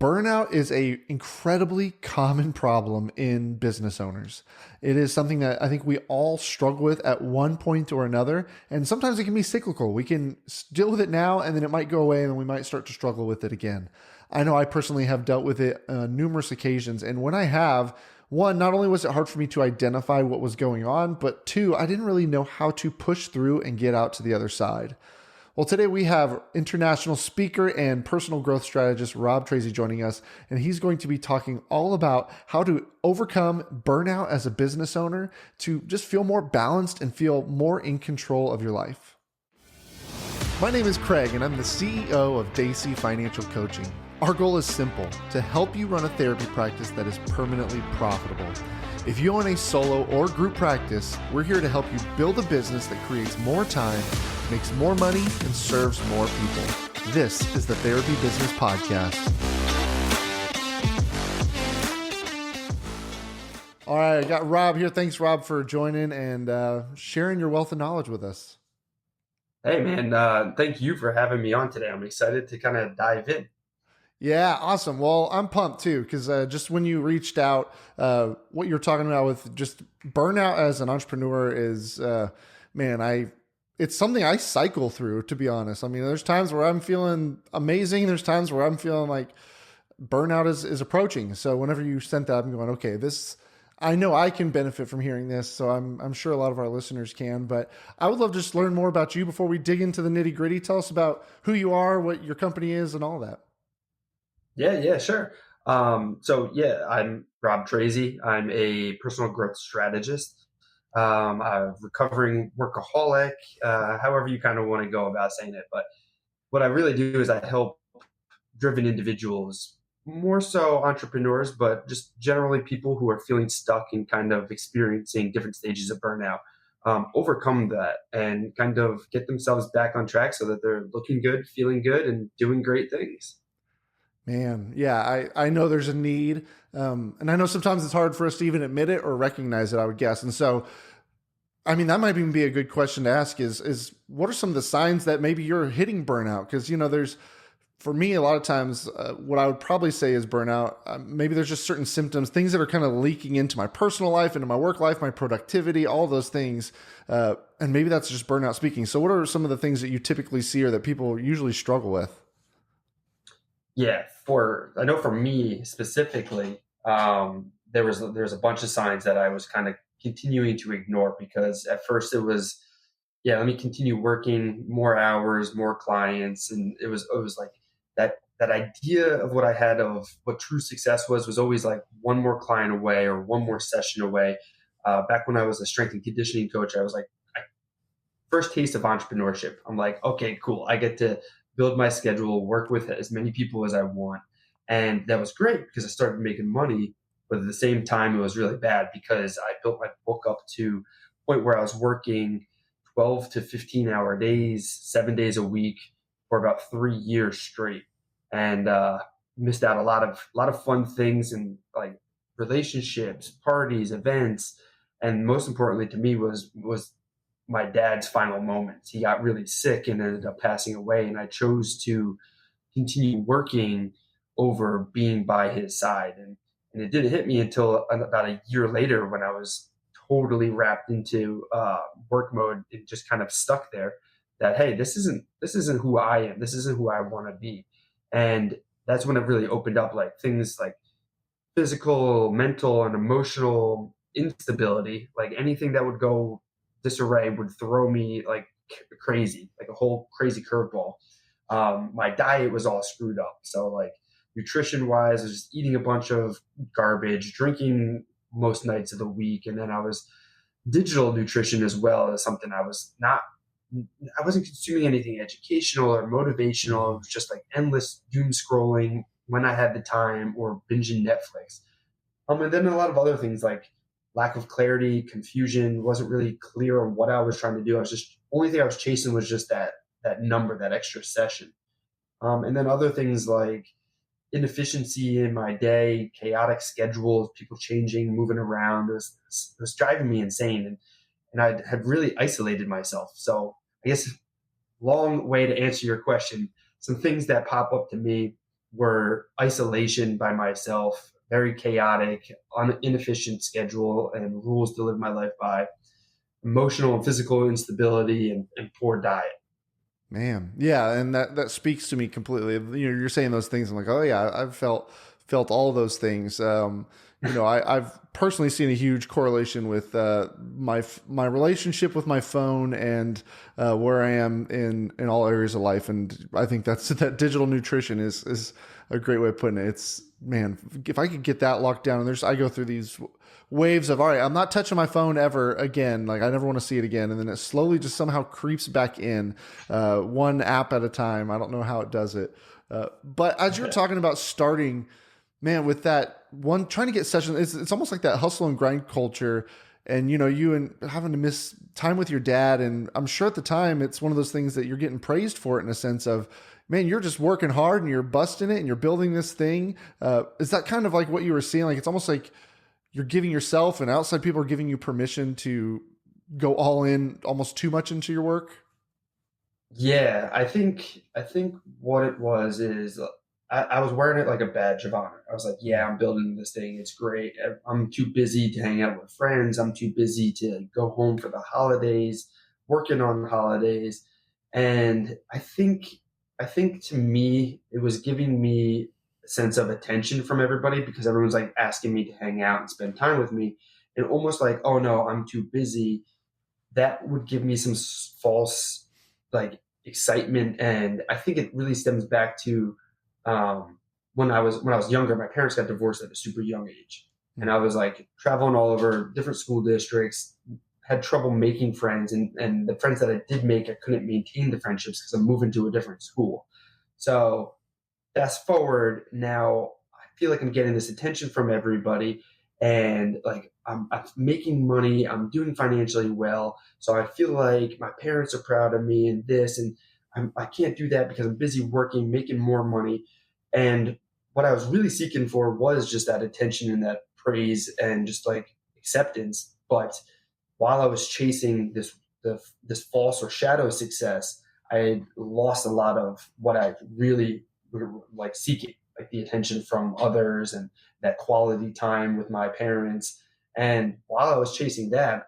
Burnout is a incredibly common problem in business owners. It is something that I think we all struggle with at one point or another, and sometimes it can be cyclical. We can deal with it now, and then it might go away, and then we might start to struggle with it again. I know I personally have dealt with it on numerous occasions, and when I have, one, not only was it hard for me to identify what was going on, but two, I didn't really know how to push through and get out to the other side. Well, today we have international speaker and personal growth strategist Rob Tracz joining us, and he's going to be talking all about how to overcome burnout as a business owner to just feel more balanced and feel more in control of your life. My name is Craig, and I'm the CEO of Daisy Financial Coaching. Our goal is simple: to help you run a therapy practice that is permanently profitable. If you own a solo or group practice, we're here to help you build a business that creates more time, makes more money, and serves more people. This is the Therapy Business Podcast. All right, I got Rob here. Thanks, Rob, for joining and sharing your wealth of knowledge with us. Hey, man. Thank you for having me on today. I'm excited to kind of dive in. Yeah, awesome. Well, I'm pumped too, because just when you reached out, what you're talking about with just burnout as an entrepreneur is, it's something I cycle through, to be honest. I mean, there's times where I'm feeling amazing. There's times where I'm feeling like burnout is approaching. So whenever you sent that, I'm going, okay, I know I can benefit from hearing this. So I'm sure a lot of our listeners can, but I would love to just learn more about you before we dig into the nitty gritty. Tell us about who you are, what your company is, and all that. Yeah, sure. I'm Rob Tracz. I'm a personal growth strategist. I'm a recovering workaholic, however you kind of want to go about saying it. But what I really do is I help driven individuals, more so entrepreneurs, but just generally people who are feeling stuck and kind of experiencing different stages of burnout, overcome that and kind of get themselves back on track so that they're looking good, feeling good, and doing great things. Man, yeah, I know there's a need. And I know sometimes it's hard for us to even admit it or recognize it, I would guess. And so, I mean, that might even be a good question to ask is what are some of the signs that maybe you're hitting burnout? Because, for me, a lot of times, what I would probably say is burnout. Maybe there's just certain symptoms, things that are kind of leaking into my personal life, into my work life, my productivity, all those things. And maybe that's just burnout speaking. So what are some of the things that you typically see or that people usually struggle with? Yeah, I know for me specifically, there was a bunch of signs that I was kind of continuing to ignore because at first it was, yeah, let me continue working more hours, more clients, and it was like that idea of what I had of what true success was always like one more client away or one more session away. Back when I was a strength and conditioning coach, I was like, first taste of entrepreneurship. I'm like, okay, cool. I get to build my schedule, work with as many people as I want. And that was great because I started making money. But at the same time, it was really bad because I built my book up to a point where I was working 12 to 15-hour days, 7 days a week for about 3 years straight. And missed out a lot of fun things and like relationships, parties, events. And most importantly to me was my dad's final moments. He got really sick and ended up passing away, and I chose to continue working over being by his side. And it didn't hit me until about a year later when I was totally wrapped into work mode and just kind of stuck there. That hey, this isn't who I am. This isn't who I want to be. And that's when it really opened up, like things like physical, mental, and emotional instability. Like anything that would go disarray would throw me like crazy, like a whole crazy curveball. My diet was all screwed up. So like nutrition wise, I was just eating a bunch of garbage, drinking most nights of the week. And then I was digital nutrition as well as something I wasn't consuming anything educational or motivational. It was just like endless doom scrolling when I had the time or binging Netflix. And then a lot of other things like lack of clarity, confusion, wasn't really clear on what I was trying to do. Only thing I was chasing was just that number, that extra session. And then other things like inefficiency in my day, chaotic schedules, people changing, moving around. It was driving me insane. And I had really isolated myself. So I guess long way to answer your question. Some things that pop up to me were isolation by myself, very chaotic, inefficient schedule and rules to live my life by, emotional and physical instability, and poor diet. Man, yeah, and that speaks to me completely. You're saying those things. I'm like, oh yeah, I've felt all those things. I've personally seen a huge correlation with my relationship with my phone and where I am in all areas of life. And I think that digital nutrition is a great way of putting it. It's, man, if I could get that locked down, and I go through these waves of, all right, I'm not touching my phone ever again. Like, I never want to see it again. And then it slowly just somehow creeps back in, one app at a time. I don't know how it does it. But as you're talking about starting, man, with that one, trying to get sessions, it's almost like that hustle and grind culture. And, you and having to miss time with your dad. And I'm sure at the time it's one of those things that you're getting praised for it, in a sense of, man, you're just working hard and you're busting it and you're building this thing. Is that kind of like what you were seeing? Like, it's almost like you're giving yourself and outside people are giving you permission to go all in, almost too much into your work. Yeah, I think what it was is, I was wearing it like a badge of honor. I was like, yeah, I'm building this thing. It's great. I'm too busy to hang out with friends. I'm too busy to go home for the holidays, working on the holidays. And I think to me, it was giving me a sense of attention from everybody, because everyone's like asking me to hang out and spend time with me. And almost like, oh no, I'm too busy, that would give me some false, like, excitement. And I think it really stems back to, when I was younger. My parents got divorced at a super young age, and I was like traveling all over different school districts, had trouble making friends, and the friends that I did make, I couldn't maintain the friendships because I'm moving to a different school. So fast forward now, I feel like I'm getting this attention from everybody, and like I'm making money, I'm doing financially well, so I feel like my parents are proud of me and this, and I can't do that because I'm busy working, making more money. And what I was really seeking for was just that attention and that praise and just like acceptance. But while I was chasing this false or shadow success, I lost a lot of what I really were like seeking, like the attention from others and that quality time with my parents. And while I was chasing that,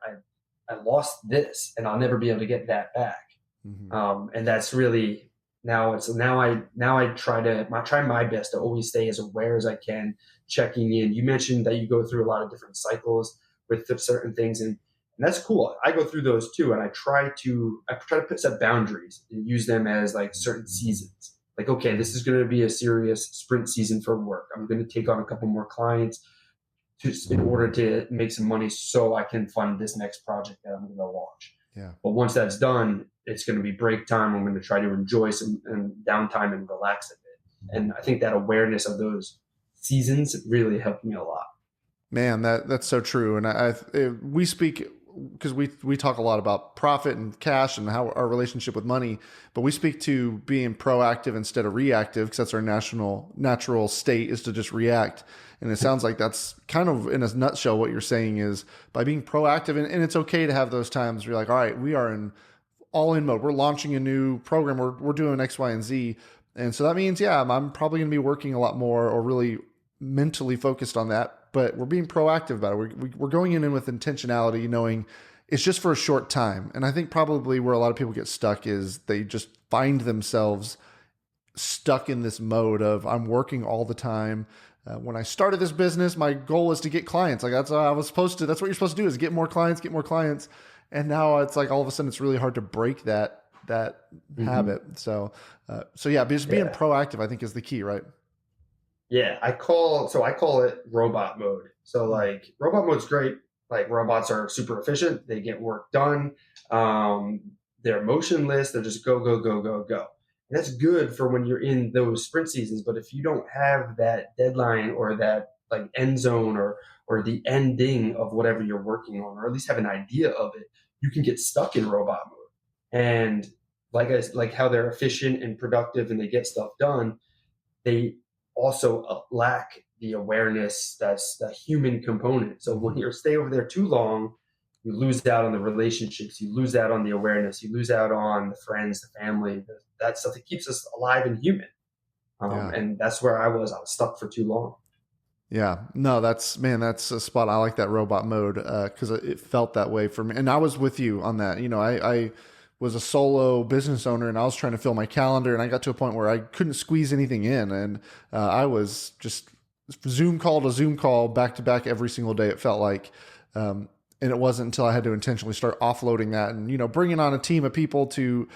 I lost this, and I'll never be able to get that back. Mm-hmm. And that's really, now I try my best to always stay as aware as I can, checking in. You mentioned that you go through a lot of different cycles with certain things, and that's cool. I go through those too, and I try to put set boundaries and use them as like certain seasons. Like, okay, this is going to be a serious sprint season for work. I'm going to take on a couple more clients in order to make some money so I can fund this next project that I'm going to launch. Yeah. But once that's done, it's going to be break time. I'm going to try to enjoy some downtime and relax a bit. And I think that awareness of those seasons really helped me a lot. Man, that's so true. And we speak, because we talk a lot about profit and cash and how our relationship with money, but we speak to being proactive instead of reactive, because that's our natural state, is to just react. And it sounds like that's kind of, in a nutshell, what you're saying is, by being proactive, and it's okay to have those times where you're like, all right, we are in all in mode. We're launching a new program. We're doing X, Y, and Z. And so that means, yeah, I'm probably going to be working a lot more, or really mentally focused on that. But we're being proactive about it. We're going in with intentionality, knowing it's just for a short time. And I think probably where a lot of people get stuck is they just find themselves stuck in this mode of, I'm working all the time. When I started this business, my goal was to get clients. Like, that's what I was supposed to. That's what you're supposed to do, is get more clients, get more clients. And now it's like, all of a sudden it's really hard to break that habit. So yeah, just being proactive, I think, is the key, right? Yeah, I call it robot mode. So like, robot mode's great. Like, robots are super efficient. They get work done. They're motionless. They're just go, go, go, go, go. And that's good for when you're in those sprint seasons. But if you don't have that deadline, or that like end zone, or the ending of whatever you're working on, or at least have an idea of it, you can get stuck in robot mode. And like how they're efficient and productive and they get stuff done, they also lack the awareness, that's the human component. So when you stay over there too long, you lose out on the relationships, you lose out on the awareness, you lose out on the friends, the family, that stuff that keeps us alive and human. Yeah. And that's where I was. I was stuck for too long. Yeah, no, that's a spot. I like that robot mode because it felt that way for me. And I was with you on that. I was a solo business owner and I was trying to fill my calendar and I got to a point where I couldn't squeeze anything in. And I was just Zoom call to Zoom call back to back every single day. It felt like, and it wasn't until I had to intentionally start offloading that and, bringing on a team of people to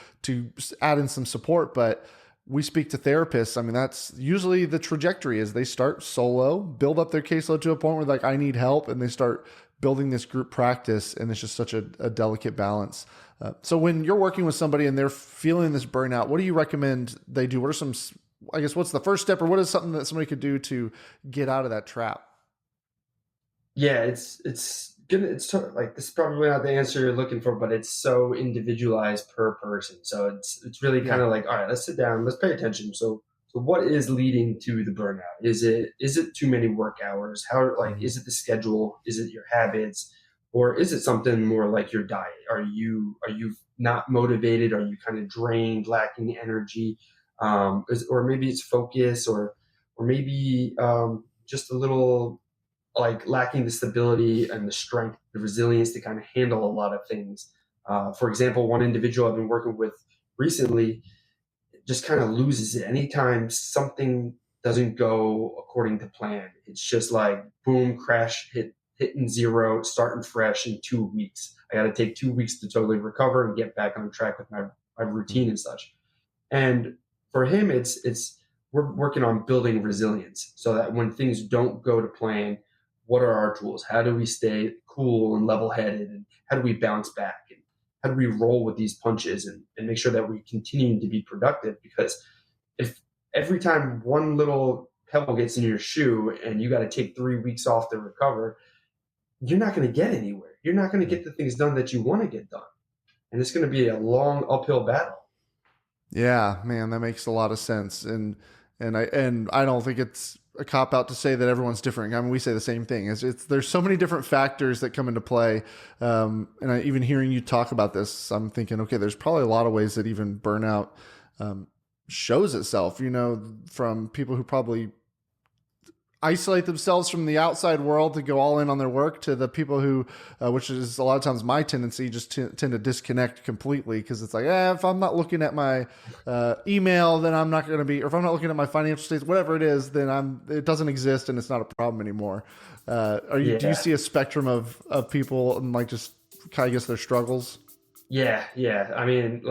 add in some support. But we speak to therapists. I mean, that's usually the trajectory is they start solo, build up their caseload to a point where like, I need help. And they start building this group practice. And it's just such a delicate balance. So when you're working with somebody and they're feeling this burnout, what do you recommend they do? What are some, I guess, what's the first step or what is something that somebody could do to get out of that trap? Yeah, it's gonna like this is probably not the answer you're looking for, but it's so individualized per person. So it's really kind Yeah. of like, all right, let's sit down, let's pay attention. So what is leading to the burnout? Is it too many work hours? How, like, Mhm. is it the schedule? Is it your habits? Or is it something more like your diet? Are you not motivated? Are you kind of drained, lacking energy? Or maybe it's focus, or maybe just a little like lacking the stability and the strength, the resilience to kind of handle a lot of things. For example, one individual I've been working with recently just kind of loses it anytime something doesn't go according to plan. It's just like boom, crash, hitting zero, starting fresh in 2 weeks. I got to take 2 weeks to totally recover and get back on track with my routine and such. And for him, it's we're working on building resilience so that when things don't go to plan, what are our tools? How do we stay cool and level headed? And how do we bounce back? And how do we roll with these punches and make sure that we continue to be productive? Because if every time one little pebble gets in your shoe and you got to take 3 weeks off to recover, you're not going to get anywhere. You're not going to get the things done that you want to get done. And it's going to be a long uphill battle. Yeah, man, that makes a lot of sense. And I don't think it's a cop out to say that everyone's different. I mean, we say the same thing. It's there's so many different factors that come into play. Even hearing you talk about this, I'm thinking, okay, there's probably a lot of ways that even burnout shows itself. From people who probably isolate themselves from the outside world to go all in on their work to the people who, which is a lot of times my tendency, just tend to disconnect completely because it's like, if I'm not looking at my email, then I'm not going to be, or if I'm not looking at my financial states, whatever it is, then it doesn't exist and it's not a problem anymore. Do you Yeah. see a spectrum of people and like just kind of guess their struggles? Yeah, yeah. I mean,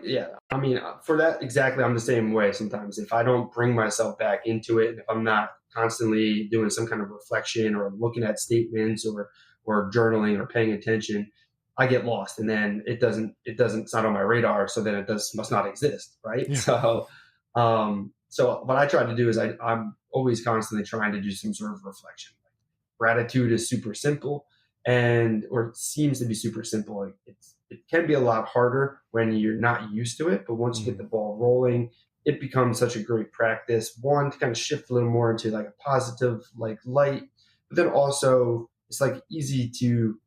yeah. I mean, for that exactly, I'm the same way. Sometimes, if I don't bring myself back into it, and if I'm not constantly doing some kind of reflection or looking at statements or journaling or paying attention, I get lost, and then it's not on my radar. So then it must not exist, right? Yeah. So what I try to do is I'm always constantly trying to do some sort of reflection. Gratitude is super simple, and or it seems to be super simple. It can be a lot harder when you're not used to it, but once you get the Mhm. ball rolling, it becomes such a great practice. One, to kind of shift a little more into like a positive like light, but then also it's like easy to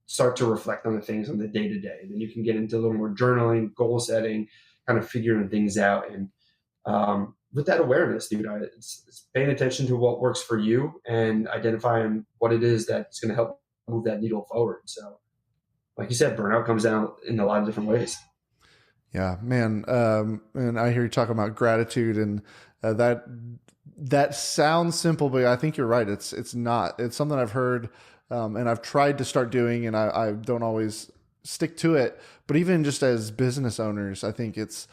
start to reflect on the things on the day to day. Then you can get into a little more journaling, goal setting, kind of figuring things out. And with that awareness, dude, it's paying attention to what works for you and identifying what it is that's going to help move that needle forward. So, like you said, burnout comes out in a lot of different ways. Yeah, man. And I hear you talking about gratitude, and that sounds simple, but I think you're right. It's not. It's something I've heard, and I've tried to start doing, and I don't always stick to it. But even just as business owners, I think it's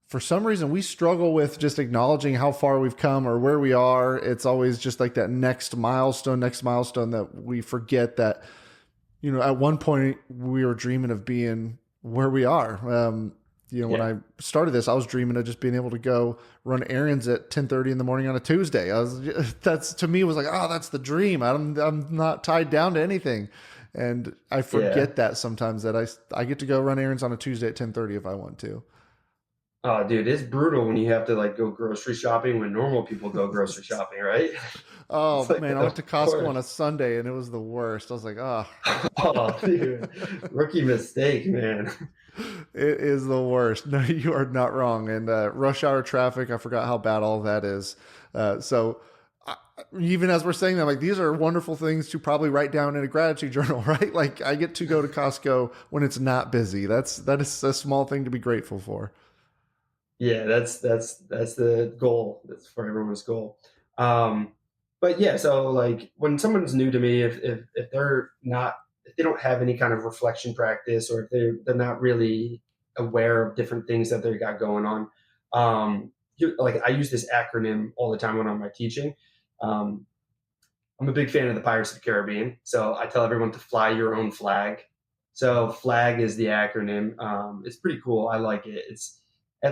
for some reason we struggle with just acknowledging how far we've come or where we are. It's always just like that next milestone that we forget that at one point we were dreaming of being where we are. When Yeah. I started this, I was dreaming of just being able to go run errands at 10:30 in the morning on a Tuesday. That's to me was like, oh, that's the dream. I'm not tied down to anything. And I Yeah. forget that sometimes that I get to go run errands on a Tuesday at 10:30 if I want to. Oh, dude, it's brutal when you have to like go grocery shopping when normal people go grocery shopping, right? It's Oh like man, I went the to Costco on a worst. Sunday and it was the worst. I was like, oh, Oh, dude, rookie mistake, man. it is the worst. No, you are not wrong. And rush hour traffic, I forgot how bad all that is. So I, even as we're saying that, like these are wonderful things to probably write down in a gratitude journal, right? Like I get to go to Costco when it's not busy. That is a small thing to be grateful for. Yeah, that's the goal. That's for everyone's goal. Um, but yeah, so like when someone's new to me, if they're not if they don't have any kind of reflection practice, or if they're not really aware of different things that they got going on, like I use this acronym all the time when I'm teaching. Um, I'm a big fan of the Pirates of the Caribbean, so I tell everyone to fly your own flag. So flag is the acronym. It's pretty cool. I like it. It's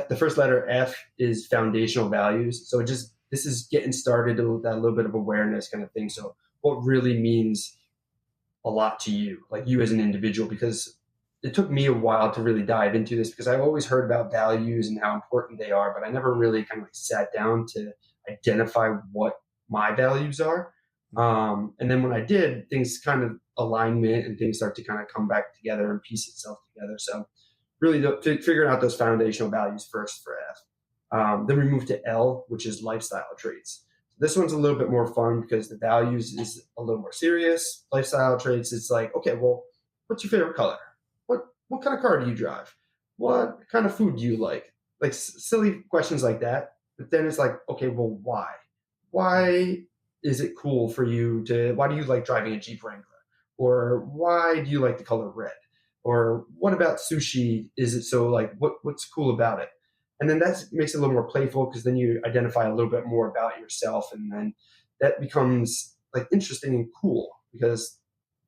the first letter F is foundational values. So this is getting started with that little bit of awareness kind of thing. So what really means a lot to you, like you as an individual, because it took me a while to really dive into this because I've always heard about values and how important they are, but I never really kind of like sat down to identify what my values are. And then when I did, things kind of alignment and things start to kind of come back together and piece itself together. So really figuring out those foundational values first for F. Then we move to L, which is lifestyle traits. This one's a little bit more fun because the values is a little more serious. Lifestyle traits, it's like, okay, well, what's your favorite color? What kind of car do you drive? What kind of food do you like? Like silly questions like that. But then it's like, okay, well, why? Why is it cool for you to? Why do you like driving a Jeep Wrangler? Or why do you like the color red? Or what about sushi? Is it so like what's cool about it? And then that makes it a little more playful because then you identify a little bit more about yourself, and then that becomes like interesting and cool because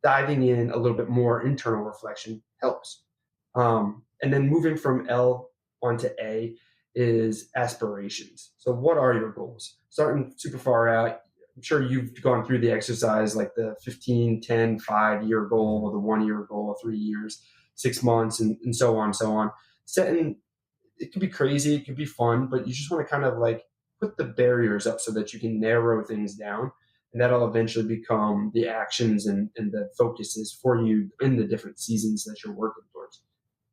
diving in a little bit more internal reflection helps. And then moving from L onto A is aspirations. So what are your goals? Starting super far out, I'm sure you've gone through the exercise like the 15, 10, 5 year goal, the 1 year goal, 3 years, 6 months, and so on and so on. Setting it could be crazy, it could be fun, but you just want to kind of like put the barriers up so that you can narrow things down. And that'll eventually become the actions and the focuses for you in the different seasons that you're working towards.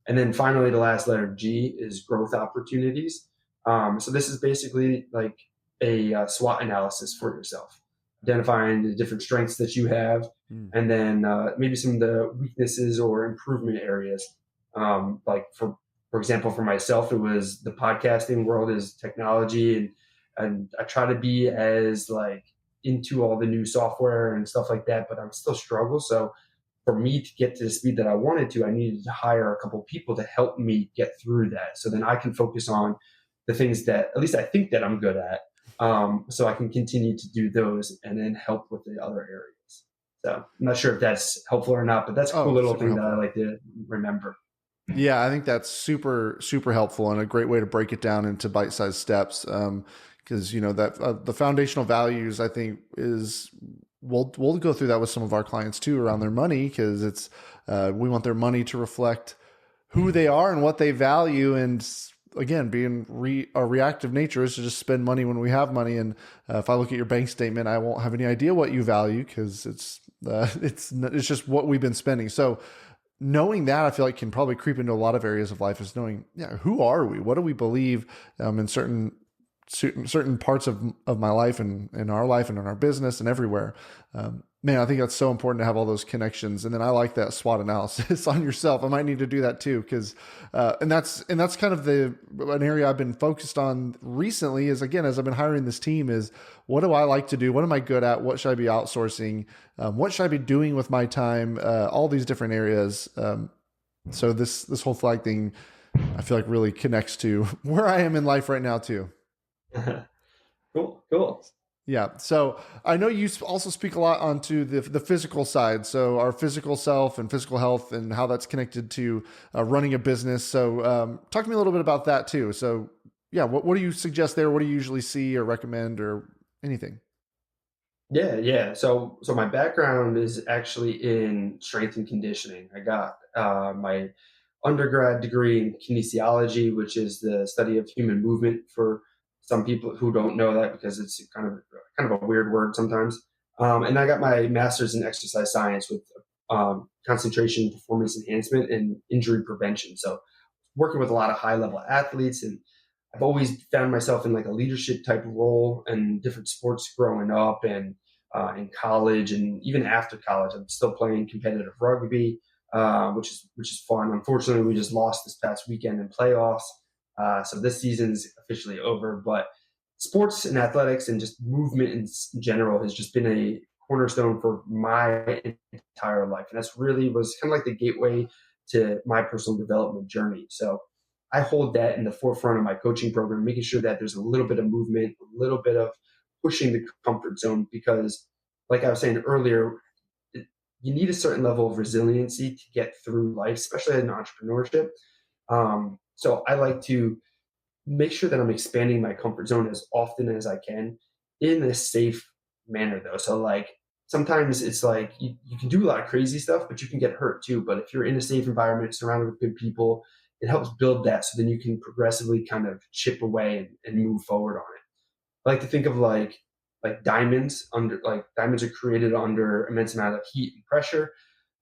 And then finally, the last letter G is growth opportunities. So this is basically like a SWOT analysis for yourself, identifying the different strengths that you have, Mm. and then maybe some of the weaknesses or improvement areas. Like for example, for myself, it was the podcasting world is technology, and I try to be as like into all the new software and stuff like that, but I'm still struggle. So for me to get to the speed that I wanted to, I needed to hire a couple of people to help me get through that. So then I can focus on the things that at least I think that I'm good at. So I can continue to do those and then help with the other areas. So I'm not sure if that's helpful or not, but that's a cool Oh, little super thing that I helpful. like to remember. Yeah, I think that's super super helpful and a great way to break it down into bite-sized steps. Because you know that the foundational values, I think, is we'll go through that with some of our clients too around their money because it's we want their money to reflect who they are and what they value. And again, being a reactive nature is to just spend money when we have money. And if I look at your bank statement, I won't have any idea what you value because it's just what we've been spending. So knowing that, I feel like can probably creep into a lot of areas of life is knowing, yeah, who are we? What do we believe in certain parts of my life and in our life and in our business and everywhere. Man, I think that's so important to have all those connections. And then I like that SWOT analysis on yourself. I might need to do that too, because and that's kind of an area I've been focused on recently. Is again as I've been hiring this team, is what do I like to do? What am I good at? What should I be outsourcing? What should I be doing with my time? All these different areas. So this whole flag thing, I feel like really connects to where I am in life right now too. Cool, cool. Yeah. So I know you also speak a lot onto the physical side. So our physical self and physical health and how that's connected to running a business. So talk to me a little bit about that too. So yeah, what do you suggest there? What do you usually see or recommend or anything? Yeah, yeah. So my background is actually in strength and conditioning. I got my undergrad degree in kinesiology, which is the study of human movement for some people who don't know that because it's kind of a weird word sometimes. And I got my master's in exercise science with concentration, performance enhancement, and injury prevention. So working with a lot of high level athletes, and I've always found myself in like a leadership type of role in different sports growing up and in college and even after college. I'm still playing competitive rugby, which is fun. Unfortunately, we just lost this past weekend in playoffs, so this season's officially over. But sports and athletics and just movement in general has just been a cornerstone for my entire life, and that's really was kind of like the gateway to my personal development journey. So I hold that in the forefront of my coaching program, making sure that there's a little bit of movement, a little bit of pushing the comfort zone, because like I was saying earlier, you need a certain level of resiliency to get through life, especially in entrepreneurship. So I like to make sure that I'm expanding my comfort zone as often as I can in a safe manner, though. So like sometimes it's like you can do a lot of crazy stuff, but you can get hurt too. But if you're in a safe environment, surrounded with good people, it helps build that. So then you can progressively kind of chip away and move forward on it. I like to think of like diamonds diamonds are created under immense amount of heat and pressure.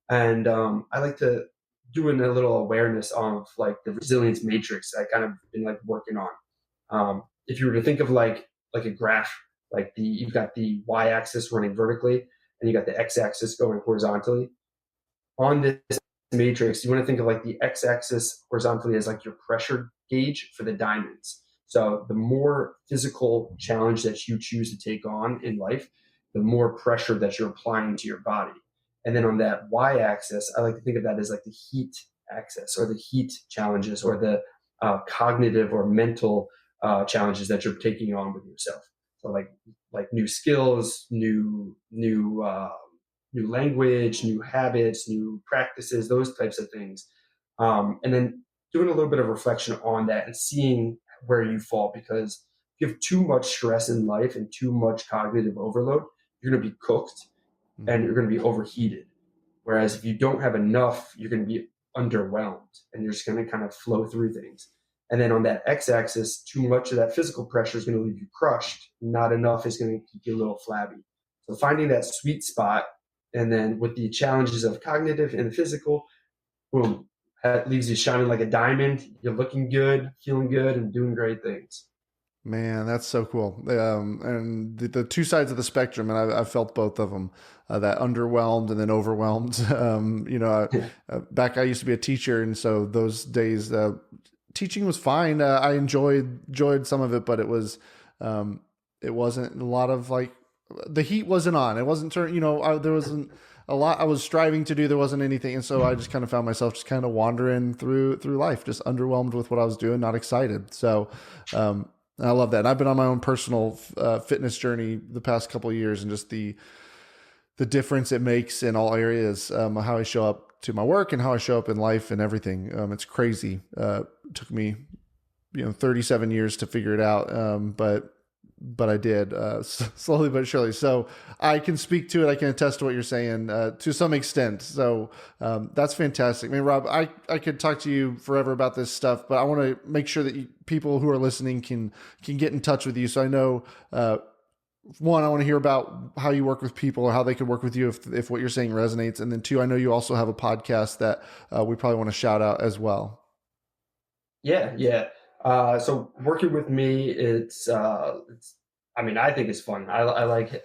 And I like to do a little awareness of like the resilience matrix I kind of been like working on. If you were to think of like a graph, like you've got the y-axis running vertically, and you got the x-axis going horizontally. On this matrix, you want to think of like the x-axis horizontally as like your pressure gauge for the diamonds. So the more physical challenge that you choose to take on in life, the more pressure that you're applying to your body. And then on that y-axis, I like to think of that as like the heat axis, or the heat challenges, or the cognitive or mental challenges that you're taking on with yourself. So like new skills, new language, new habits, new practices, those types of things. And then doing a little bit of reflection on that and seeing where you fall, because if you have too much stress in life and too much cognitive overload, you're going to be cooked and you're going to be overheated. Whereas if you don't have enough, you're going to be underwhelmed and you're just going to kind of flow through things. And then on that x-axis, too much of that physical pressure is going to leave you crushed. Not enough is going to keep you a little flabby. So finding that sweet spot, and then with the challenges of cognitive and physical, boom, that leaves you shining like a diamond. You're looking good, feeling good, and doing great things. Man, that's so cool. And the two sides of the spectrum, and I've felt both of them, that underwhelmed and then overwhelmed. Back I used to be a teacher, and so those days, teaching was fine. I enjoyed some of it, but it wasn't a lot of like the heat wasn't on. It wasn't there wasn't a lot I was striving to do. There wasn't anything, and so I just kind of found myself just kind of wandering through life, just underwhelmed with what I was doing, not excited. So. I love that. And I've been on my own personal fitness journey the past couple of years, and just the difference it makes in all areas, how I show up to my work and how I show up in life and everything. It's crazy. It took me, 37 years to figure it out. But I did, slowly but surely. So I can speak to it. I can attest to what you're saying, to some extent. So, that's fantastic. I mean, Rob, I could talk to you forever about this stuff, but I want to make sure that people who are listening can get in touch with you. So I know, one, I want to hear about how you work with people, or how they could work with you if what you're saying resonates. And then two, I know you also have a podcast that, we probably want to shout out as well. Yeah, yeah. So working with me, I mean, I think it's fun. I like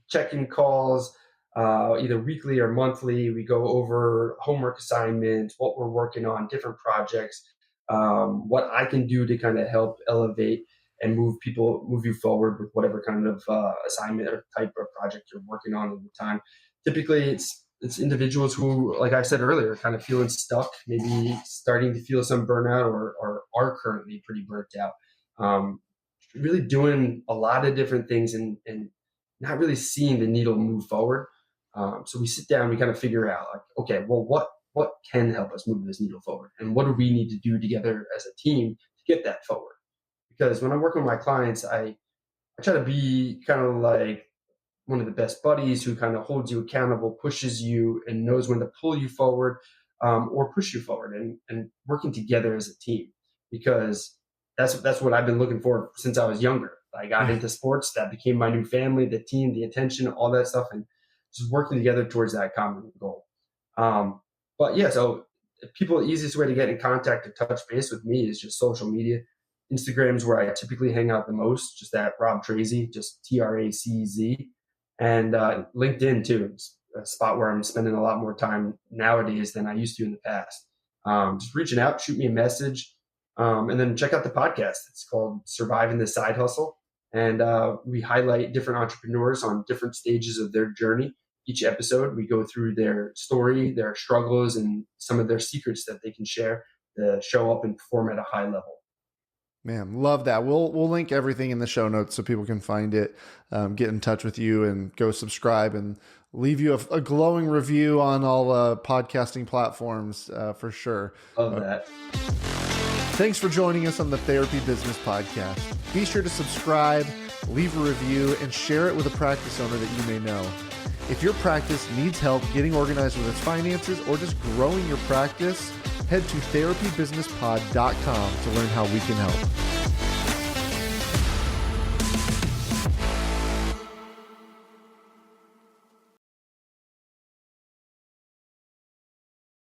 checking calls, either weekly or monthly. We go over homework assignments, what we're working on, different projects, what I can do to kind of help elevate and move you forward with whatever kind of assignment or type of project you're working on at the time. Typically, it's individuals who, like I said earlier, kind of feeling stuck, maybe starting to feel some burnout, or are currently pretty burnt out. Really doing a lot of different things, and not really seeing the needle move forward. So we sit down, we kind of figure out like, okay, well, what can help us move this needle forward, and what do we need to do together as a team to get that forward? Because when I'm working with my clients, I try to be kind of like one of the best buddies who kind of holds you accountable, pushes you, and knows when to pull you forward, or push you forward, and working together as a team, because that's what I've been looking for since I was younger. I got Yeah. into sports, that became my new family, the team, the attention, all that stuff, and just working together towards that common goal. Um, but yeah, so people, the easiest way to get in contact or touch base with me is just social media. Instagram is where I typically hang out the most, just at Rob Tracz, just Tracz, and LinkedIn too. It's a spot where I'm spending a lot more time nowadays than I used to in the past. Just reaching out, shoot me a message, and then check out the podcast. It's called Surviving the Side Hustle, and we highlight different entrepreneurs on different stages of their journey. Each episode, we go through their story, their struggles, and some of their secrets that they can share to show up and perform at a high level. Man, love that. We'll link everything in the show notes so people can find it, get in touch with you, and go subscribe and leave you a glowing review on all podcasting platforms for sure. Love that. Thanks for joining us on the Therapy Business Podcast. Be sure to subscribe, leave a review, and share it with a practice owner that you may know. If your practice needs help getting organized with its finances or just growing your practice, head to therapybusinesspod.com to learn how we can help.